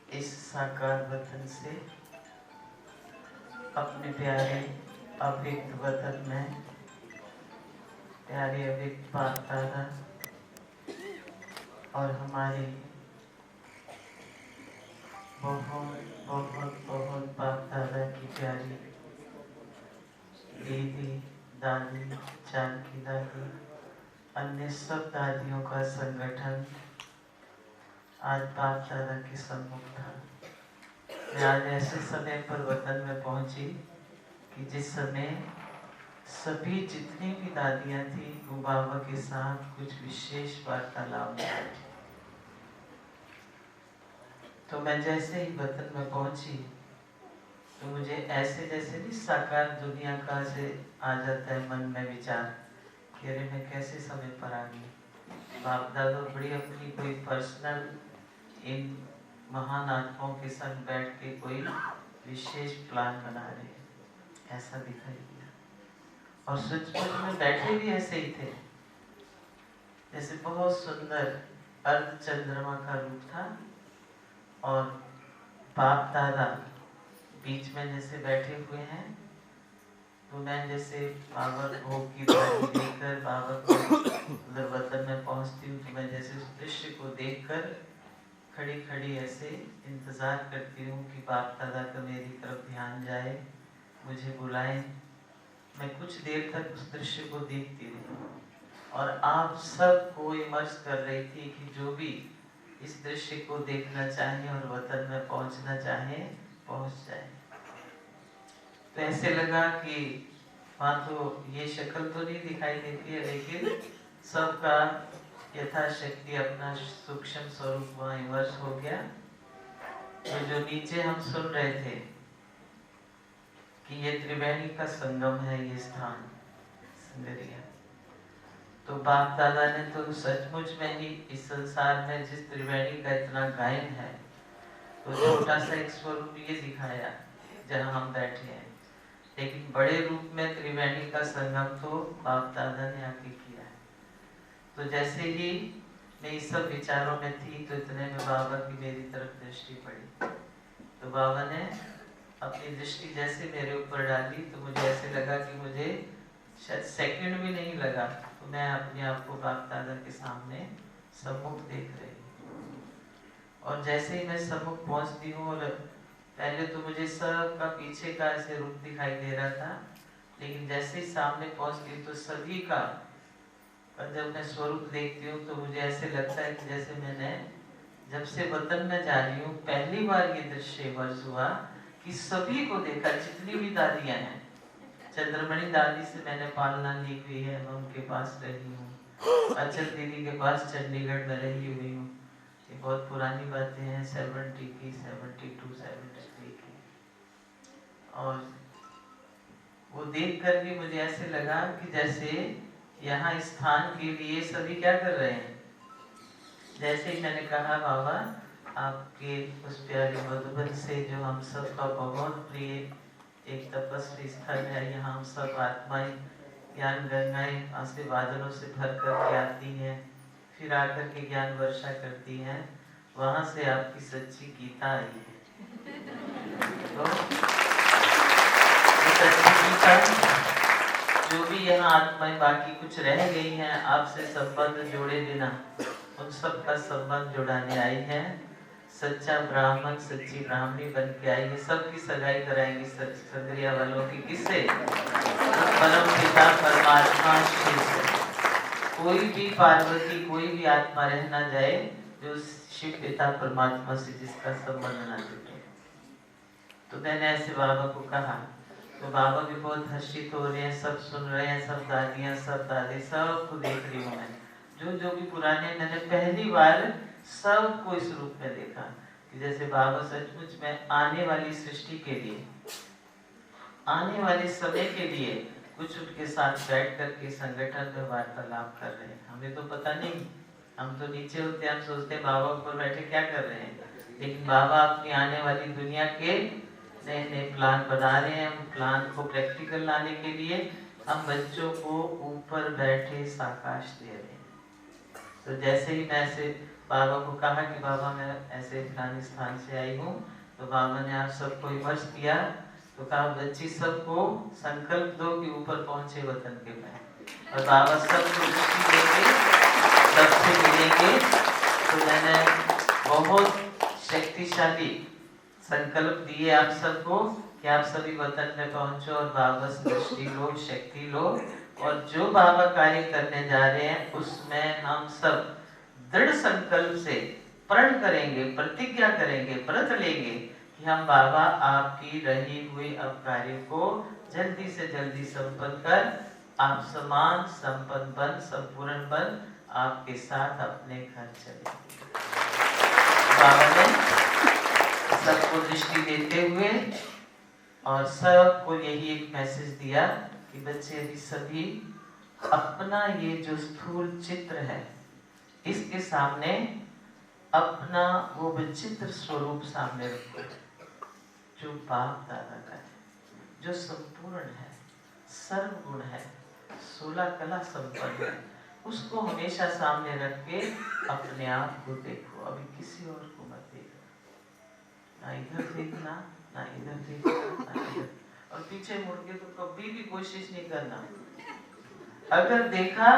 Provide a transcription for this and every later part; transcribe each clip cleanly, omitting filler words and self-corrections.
इस साकार वतन से अपने प्यारे अव्यक्त वतन में प्यारे अव्यक्त बाप दादा और हमारी बहुत बहुत बहुत बाप दादा की प्यारी दीदी, दादी, जानकी दादी, अन्य सब दादियों का संगठन आज बाप दादा के सम्मुख था। मैं आज ऐसे समय पर वतन में पहुंची कि जिस समय सभी जितनी भी दादियां थी वो बाबा के साथ कुछ विशेष वार्तालाप में बैठी। तो मैं जैसे ही वतन में पहुंची तो मुझे ऐसे जैसे भी साकार दुनिया का से आ जाता है मन में विचार कि अरे मैं कैसे समय पर आ गई। बाप दादा बड़ी अपनी कोई पर्सनल इन महान आत्माओं के संग बैठ के कोई विशेष प्लान बना रहे हैं, ऐसा दिखाई दिया। और सचमुच में बैठे भी ऐसे ही थे, जैसे बहुत सुंदर अर्ध चंद्रमा का रूप था और बाप दादा बीच में जैसे बैठे हुए हैं। तो मैं जैसे बाबा भोग की थाली लेकर बाबा को उधर वतन में पहुंचती हूँ तो मैं जैसे उस दृश्य को देखकर खड़ी खड़ी ऐसे इंतजार करती हूँ कि बाप दादा का मेरी तरफ ध्यान जाए, मुझे बुलाएं। मैं कुछ देर तक उस दृश्य को देखती रही और आप सबको इमर्स कर रही थी कि जो भी इस दृश्य को देखना चाहे और वतन में पहुंचना चाहे पहुंच जाए। तो ऐसे लगा कि वहाँ तो ये शक्ल तो नहीं दिखाई देती है, लेकिन सबका यथाशक्ति अपना सूक्ष्म स्वरूप वहाँ इमर्स हो गया। तो जो नीचे हम सुन रहे थे कि ये त्रिवेणी का संगम है, ये स्थान संगरिया, तो बाप दादा ने तो सचमुच में ही इस संसार में जिस त्रिवेणी का इतना गायन है तो छोटा सा एक स्वरूप ये दिखाया जहाँ हम बैठे हैं, लेकिन बड़े रूप में त्रिवेणी का संगम तो बाप दादा ने आके किया है। तो जैसे ही मैं इस सब विचारों में थी तो इतने में बाबा की मेरी तरफ दृष्टि पड़ी। तो बाबा ने अपनी दृष्टि जैसे मेरे ऊपर डाली तो मुझे ऐसे लगा कि मुझे शायद सेकंड भी नहीं लगा तो मैं अपने आप को बाप दादा के सामने सम्मुख देख रही हूँ। और जैसे ही मैं सम्मुख पहुँचती हूँ और पहले तो मुझे सबका पीछे का ऐसे रूप दिखाई दे रहा था, लेकिन जैसे ही सामने पहुँचती हूँ तो सभी का जब मैं स्वरूप देखती हूँ तो मुझे ऐसे लगता है कि जैसे मैंने जब से वतन में जा रही हूँ पहली बार ये दृश्य वर्ष हुआ कि सभी को देखा, जितनी भी दादियां हैं। चंद्रमणि दादी से मैंने पालना ली हुई है, मैं उनके पास रही हूँ। अचल दीदी के पास चंडीगढ़ में रही हुई हूँ। ये बहुत पुरानी बातें हैं, 70 की, 72, 73 की। और वो देख कर भी मुझे ऐसे लगा कि जैसे यहाँ स्थान के लिए सभी क्या कर रहे हैं। जैसे ही मैंने कहा बाबा आपके उस प्यारे मधुबन से जो हम सबका बहुत प्रिय एक तपस्वी स्थल है, यहाँ हम सब आत्माएं ज्ञान गंगाएं आसे बादलों से भर कर के आती हैं, फिर आकर के ज्ञान वर्षा करती हैं, वहां से आपकी सच्ची गीता आई है। तो सच्ची गीता जो भी यहाँ आत्माएं बाकी कुछ रह गई हैं आपसे संबंध जोड़े बिना, उन सब का संबंध जुड़ाने आई है। सच्चा ब्राह्मण सच्ची ब्राह्मणी बन के आई है, सबकी सगाई कराएंगी संगरिया वालों की। किससे? परम पिता परमात्मा शिव से। कोई भी पार्वती कोई भी आत्मा रह ना जाए जो शिव पिता परमात्मा से जिसका संबंध ना जुटे। तो मैंने ऐसे बाबा को कहा तो बाबा भी बहुत हर्षित हो रहे हैं, सब सुन रहे हैं, सब दादियां सब दादी सबको देख रही हूँ मैं। जो भी पुराने मैंने पहली बार सबको इस रूप में देखा कि जैसे बाबा सचमुच में आने वाली सृष्टि के लिए, आने वाले समय के लिए कुछ उनके साथ बैठ कर के संगठन में वार्तालाप कर रहे हैं। हमें तो पता नहीं, हम तो नीचे होते, हम सोचते बाबा ऊपर बैठे क्या कर रहे हैं, लेकिन बाबा अपनी आने वाली दुनिया के नए नए प्लान बना रहे हैं। उन प्लान को प्रैक्टिकल लाने के लिए हम बच्चों को ऊपर बैठे साकाश दे रहे हैं। तो जैसे ही मैं ऐसे बाबा को कहा कि बाबा मैं ऐसे फलाने स्थान से आई हूँ। तो बाबा ने आप सबको विमर्श किया। तो कहा बच्ची सबको संकल्प दो कि ऊपर पहुंचे वतन के में, और बाबा सबको दृष्टि देंगे, सबसे मिलेंगे। तो मैंने बहुत शक्तिशाली संकल्प दिए आप सबको कि आप सभी वतन में पहुंचो और बाबा से दृष्टि लो, शक्ति लो, और जो बाबा कार्य करने जा रहे हैं उसमें हम सब दृढ़ संकल्प से प्रण करेंगे, प्रतिज्ञा करेंगे, व्रत लेंगे कि हम बाबा आपकी रही हुई अब कार्य को जल्दी से जल्दी संपन्न कर आप समान संपन्न बन, संपूर्ण बन आपके साथ अपने घर चले। बाबा ने सबको दृष्टि देते हुए और सबको यही एक मैसेज दिया कि बच्चे अभी सभी अपना ये जो स्थूल चित्र है इसके सामने अपना वो विचित्र स्वरूप सामने रखो जो बाप दादा का है, जो संपूर्ण है, सर्वगुण है, 16 कला संपन्न है। उसको हमेशा सामने रख के अपने आप को देखो, अभी किसी और को मत देखना, ना इधर देखना, ना इधर देखना, ना इधर, और पीछे मुड़ के तो कभी भी कोशिश नहीं करना। अगर देखा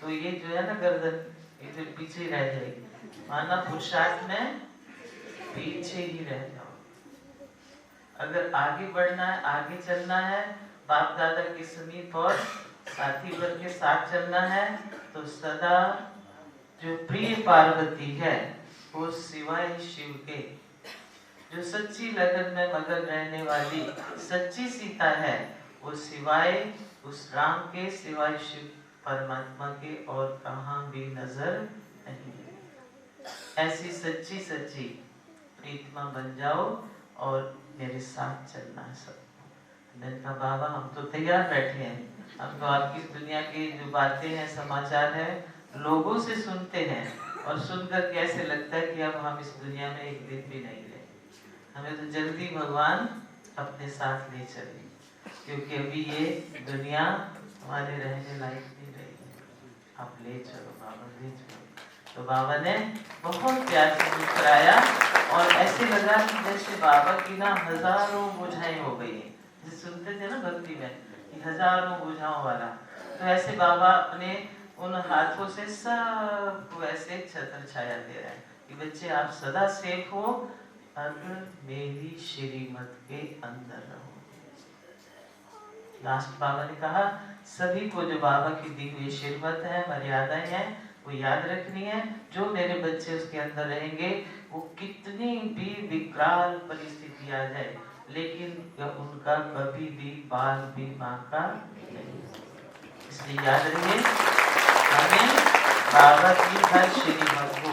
तो ये जो है ना गर्दन ये फिर पीछे रह जाएगी, माना पुरुषार्थ में पीछे ही रह जाओ। अगर आगे बढ़ना है, आगे चलना है, बाप दादा के समीप और साथी बन के साथ चलना है, तो सदा जो प्रिय पार्वती है वो सिवाय शिव के, जो सच्ची लगन में मगन रहने वाली सच्ची सीता है, वो सिवाय उस राम के, सिवाय शिव परमात्मा के और कहाँ भी नजर नहीं है। ऐसी सच्ची सच्ची प्रीतमा बन जाओ और मेरे साथ चलना है सबको। मैंने कहा बाबा हम तो तैयार बैठे हैं, हम तो आपकी दुनिया की जो बातें हैं, समाचार है, लोगों से सुनते हैं, और सुनकर कैसे लगता है कि अब हम इस दुनिया में एक दिन भी नहीं रहे, हमें तो जल्दी भगवान अपने साथ ले चले, क्योंकि अभी ये दुनिया हमारे रहने लायक नहीं रही है, आप ले चलो बाबा, ले चलो। तो बाबा ने बहुत प्यार से मुस्कुराया और ऐसे लगा कि जैसे बाबा की ना हजारों बुझाएं हो गई है, जैसे सुनते थे ना भक्ति में कि हजारों बुझाओं वाला, तो ऐसे बाबा अपने उन हाथों से सबको ऐसे छत्र छाया दे रहा है कि बच्चे आप सदा सेफ हो अगर मेरी श्रीमत के अंदर रहो। लास्ट बाबा ने कहा सभी को जो बाबा की दी हुई श्रीमत है, मर्यादाएं हैं, वो याद रखनी है। जो मेरे बच्चे उसके अंदर रहेंगे, वो कितनी भी विकराल परिस्थिति आ जाए, लेकिन उनका कभी भी बाल भी बांका नहीं। इसलिए याद रखिए, हमें बाबा की हर श्रीमत को,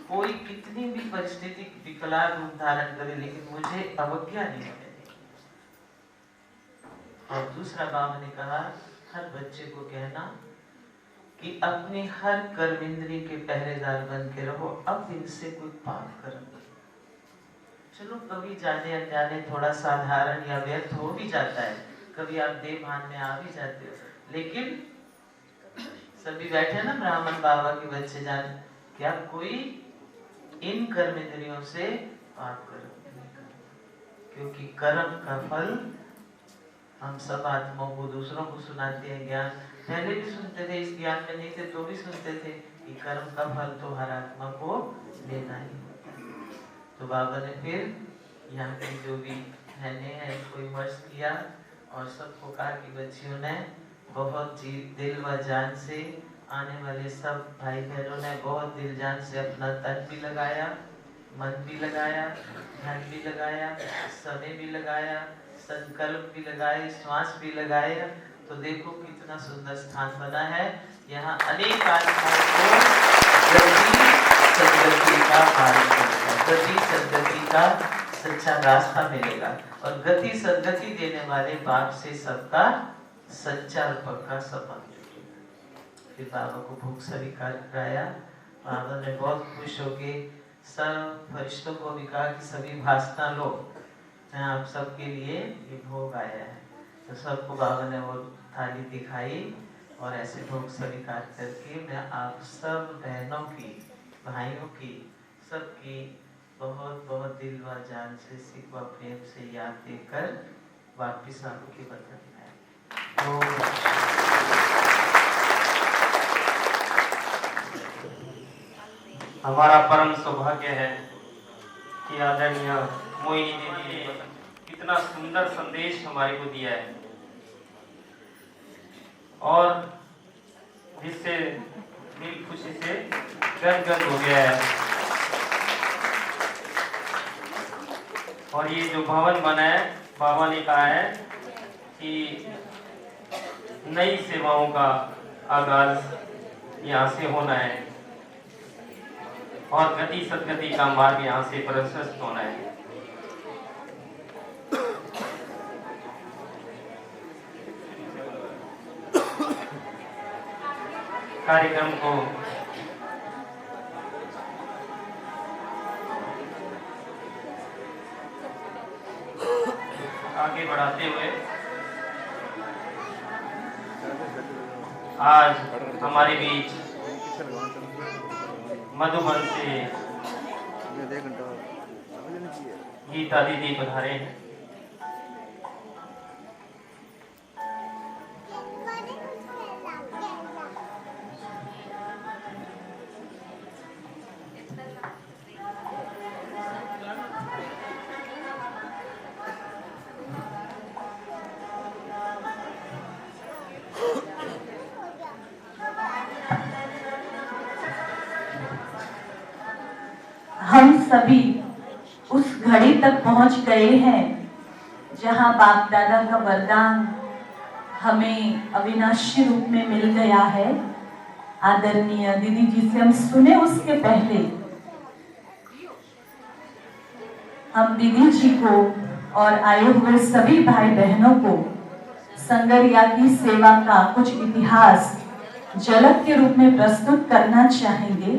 कोई कितनी भी परिस्थिति विकराल रूप धारण करे, लेकिन मुझे अवज्ञा नहीं होने देगी। और दूसरा बाबा ने कहा हर बच्चे को कहना कि अपनी हर कर्म इंद्रिय के पहरेदार बन के रहो, अब इनसे कोई पाप कर्म। चलो कभी जाने अनजाने थोड़ा साधारण या व्यर्थ हो भी जाता है, कभी आप देव भान में आ भी जाते हो, लेकिन सभी बैठे ना ब्राह्मण बाबा के बच्चे, जान क्या कोई इन कर्म इंद्रियों से पाप कर्म नहीं करता, क्योंकि कर्म का फल हम सब आत्माओं को, दूसरों को सुनाते हैं ज्ञान, पहले भी सुनते थे, इस ज्ञान में नहीं थे तो भी सुनते थे कि कर्म का फल तो हर आत्मा को लेना ही होता है। तो बाबा ने फिर यहाँ की जो भी बहनें हैं इसको विमर्श किया और सबको कहा कि बच्चियों ने बहुत दिल व जान से, आने वाले सब भाई बहनों ने बहुत दिल जान से अपना तन भी लगाया, मन भी लगाया, धन भी लगाया, समय भी लगाया, संकल्प भी लगाए, श्वास भी लगाए, तो देखो कितना सुंदर स्थान बना है। यहाँ अनेक आत्माओं को गति सदगति का मार्ग मिलेगा, गति सदगति का सच्चा रास्ता मिलेगा, और गति सदगति देने वाले बाप से सबका सच्चा और पक्का संबंध जुड़ेगा। फिर बाबा को भोग स्वीकार कराया। बाबा ने बहुत खुश होके सब फरिश्तों को भी कहा कि सभी भाषणा लो, मैं आप सबके लिए ये भोग आया है। तो सबको बाबा ने वो थाली दिखाई और ऐसे भोग स्वीकार करके मैं आप सब बहनों की भाइयों की सबकी बहुत बहुत दिल व जान से सिख व प्रेम से याद देकर वापिस आपके वतन में। हमारा परम सौभाग्य है कि आदरणीय मोहिनी दीदी ने कितना सुंदर संदेश हमारे को दिया है और जिससे दिल खुशी से गदगद हो गया है। और ये जो भवन बना है, बाबा ने कहा है कि नई सेवाओं का आगाज यहाँ से होना है और गति सदगति का मार्ग यहाँ से प्रशस्त होना है। कार्यक्रम को आगे बढ़ाते हुए आज हमारे बीच मधुबन से गीता दीदी पधारे हैं। हम सभी उस घड़ी तक पहुंच गए हैं जहां बाप दादा का वरदान हमें अविनाशी रूप में मिल गया है। आदरणीय दीदी जी से हम सुने उसके पहले हम दीदी जी को और आए हुए सभी भाई बहनों को संगरिया की सेवा का कुछ इतिहास झलक के रूप में प्रस्तुत करना चाहेंगे।